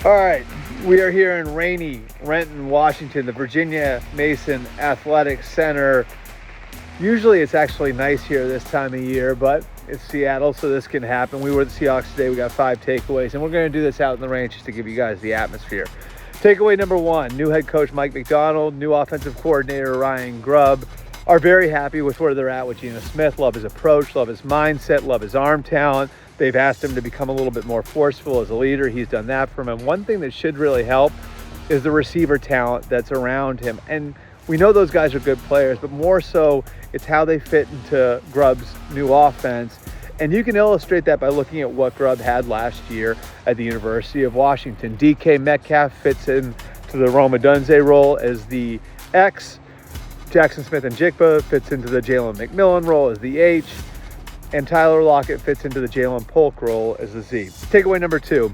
All right, we are here in rainy Renton, Washington, the Virginia Mason Athletic Center. Usually it's actually nice here this time of year, but it's Seattle, so this can happen. We were the Seahawks today. We got 5 takeaways, and we're going to do this out in the rain just to give you guys the atmosphere. Takeaway number 1, new head coach Mike Macdonald, new offensive coordinator Ryan Grubb are very happy with where they're at with Geno Smith. Love his approach, love his mindset, love his arm talent. They've asked him to become a little bit more forceful as a leader. He's done that for him. And one thing that should really help is the receiver talent that's around him. And we know those guys are good players, but more so it's how they fit into Grubb's new offense. And you can illustrate that by looking at what Grubb had last year at the University of Washington. DK Metcalf fits into the Rome Odunze role as the X. Jackson Smith-Njigba fits into the Jalen McMillan role as the H. And Tyler Lockett fits into the Jalen Polk role as the Z. Takeaway number 2,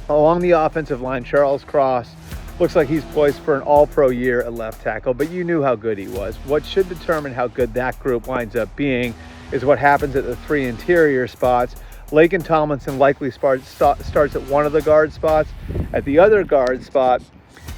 along the offensive line, Charles Cross looks like he's poised for an all-pro year at left tackle, but you knew how good he was. What should determine how good that group winds up being is what happens at the 3 interior spots. Laken Tomlinson likely starts at one of the guard spots. At the other guard spot,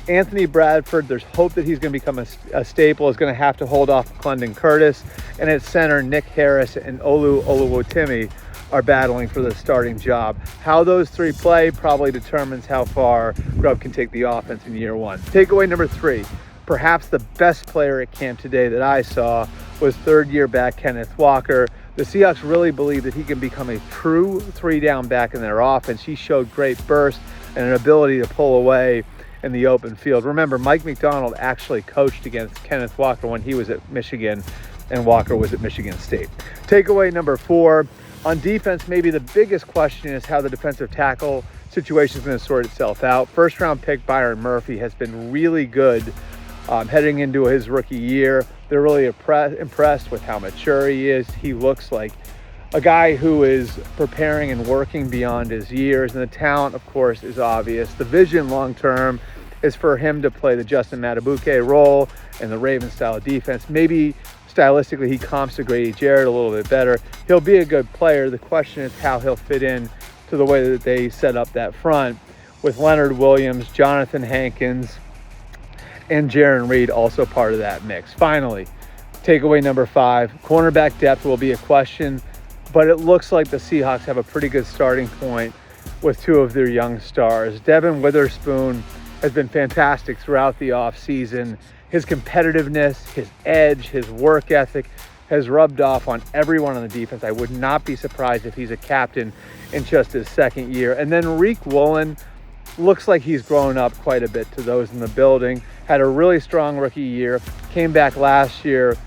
Anthony Bradford, there's hope that he's going to become a staple, is going to have to hold off Clendon Curtis. And at center, Nick Harris and Olu Oluwatimi are battling for the starting job. How those 3 play probably determines how far Grubb can take the offense in year 1. Takeaway number 3, perhaps the best player at camp today that I saw was third-year back Kenneth Walker. The Seahawks really believe that he can become a true 3-down back in their offense. He showed great burst and an ability to pull away in the open field. Remember, Mike Macdonald actually coached against Kenneth Walker when he was at Michigan and Walker was at Michigan State. Takeaway number 4, on defense, maybe the biggest question is how the defensive tackle situation is going to sort itself out. First-round pick Byron Murphy has been really good heading into his rookie year. They're really impressed with how mature he is. He looks like a guy who is preparing and working beyond his years, and the talent, of course, is obvious. The vision long-term is for him to play the Justin Matabuke role in the Ravens-style defense. Maybe stylistically he comps to Grady Jarrett a little bit better. He'll be a good player. The question is how he'll fit in to the way that they set up that front with Leonard Williams, Jonathan Hankins, and Jaron Reed also part of that mix. Finally, takeaway number 5, cornerback depth will be a question, but it looks like the Seahawks have a pretty good starting point with 2 of their young stars. Devin Witherspoon has been fantastic throughout the offseason. His competitiveness, his edge, his work ethic has rubbed off on everyone on the defense. I would not be surprised if he's a captain in just his 2nd year. And then Reek Woolen looks like he's grown up quite a bit to those in the building. Had a really strong rookie year. Came back last year,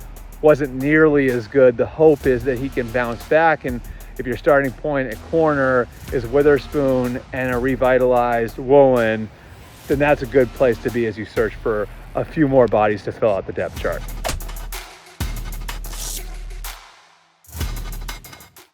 wasn't nearly as good. The hope is that he can bounce back. And if your starting point at corner is Witherspoon and a revitalized Woolen, then that's a good place to be as you search for a few more bodies to fill out the depth chart.